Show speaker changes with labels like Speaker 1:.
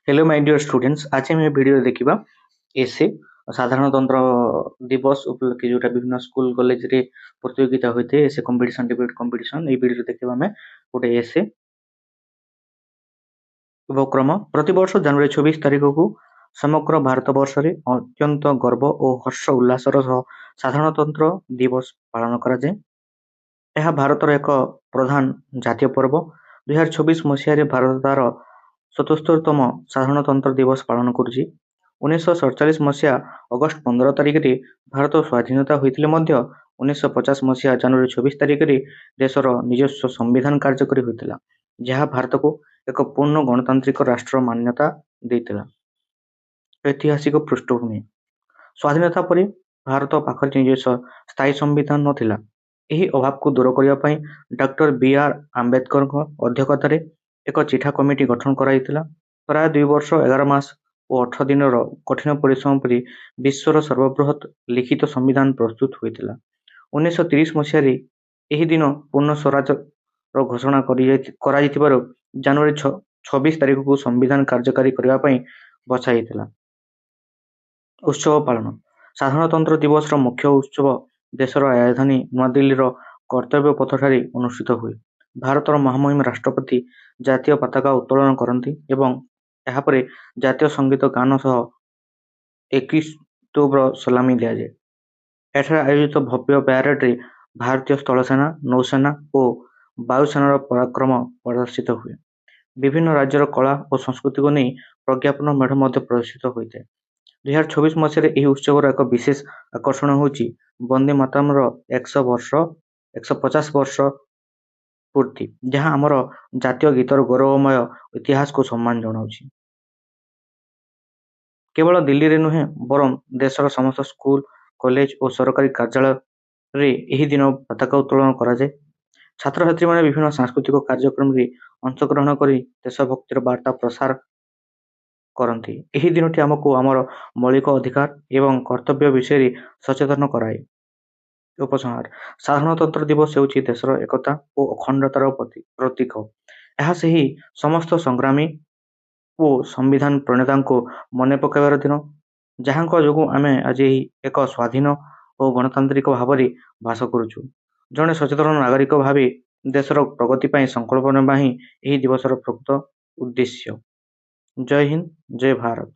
Speaker 1: Hello my dear students, आज आम video देखा एसे साधारणतंत्र दिवस उपलक्षे जो विभिन्न स्कूल कॉलेज रे प्रतियोगिता होते एसे कंपटीशन डिबेट कंपटीशन भिडियो देखा आम गोटे एसे उपक्रम प्रतिवर्ष जनवरी 26 तारिख को समग्र भारत वर्ष में अत्यंत गर्व और हर्ष उल्लासर साधारणतंत्र दिवस पालन कराए। यह भारतर एक प्रधान जातीय पर्व 2024 मसीह भारत तार 77तम साधारणतंत्र दिवस पालन करुच्ची। 1947 मसीहा अगस्ट 15 तारिख रे भारत स्वाधीनता होइतिले मध्य 1950 मसीहा जनवरी 26 तारिख रे देशर निजस्व संविधान कार्यकरी होइतिला, जहाँ भारत को एक पूर्ण गणतांत्रिक राष्ट्र मान्यता देइतिला। ऐतिहासिक पृष्ठभूमि स्वाधीनता पर भारत पाखरे निजस्व स्थायी संविधान नथिला। एही अभाव को दूर करने पाई डॉक्टर बी.आर. आंबेडकर अध्यक्षतार एक चिठा कमिटी गठन कराइतिला। प्राय 2 वर्ष 11 मास और 18 दिन कठिन परिश्रम पर विश्वर सर्वबृहत लिखित संविधान प्रस्तुत होइतिला। 1930 मसीह यही दिन पूर्ण स्वराज घोषणा करा जनवरी 26 तारिख को संविधान कार्यकारी करने पाई बछाइतिला। उत्सव पालन साधारणतंत्र दिवस मुख्य उत्सव देशर राजधानी नुआदिल्ली कर्तव्य पथठारे अनुष्ठित हुए। भारतर महामहिम राष्ट्रपति जातीय पताका उत्तोलन करती एवं यापर जातीय संगीत गान सह 21 तोपर सलामी दिया जाए। एठारे आयोजित भव्य प्यारेड रे भारतीय स्थलसेना, नौसेना और वायुसेनार पराक्रम प्रदर्शित हुए। विभिन्न राज्यर कला और संस्कृति को नहीं प्रज्ञापन मेढ़ मध्य प्रदर्शित होता है। 2024 मसीह यह उत्सव एक विशेष आकर्षण होची वंदे मातरम 150 वर्ष पूर्ति, जहाँ आमर जातीय गीतर गौरवमय इतिहास को सम्मान जनाउछि। केवल दिल्ली रे नुहे बरं देशर समस्त स्कूल, कॉलेज और सरकारी कार्यालय रे यही दिन पताका उत्तोलन कराए। छात्र छात्री माने विभिन्न सांस्कृतिक कार्यक्रम रे अंशग्रहण करी देशभक्तिर वार्ता प्रसार करती। यही दिनटी आमको आमर मौलिक अधिकार एवं कर्तव्य विषय सचेतन कराए। उपसंहार साधारणतंत्र दिवस होउछि देशर एकता और अखंडतार प्रतीक। यह सही समस्त संग्रामी और संविधान प्रणेता को मन पकाइबार दिन, जहाँ जो आम आज एक स्वाधीन और गणतांत्रिक भाव में बास करुचु। जड़े सचेतन नागरिक भाव देशर प्रगति पर संकल्प नेबा ही यही दिवसर प्रकृत उद्देश्य। जय हिंद, जय भारत।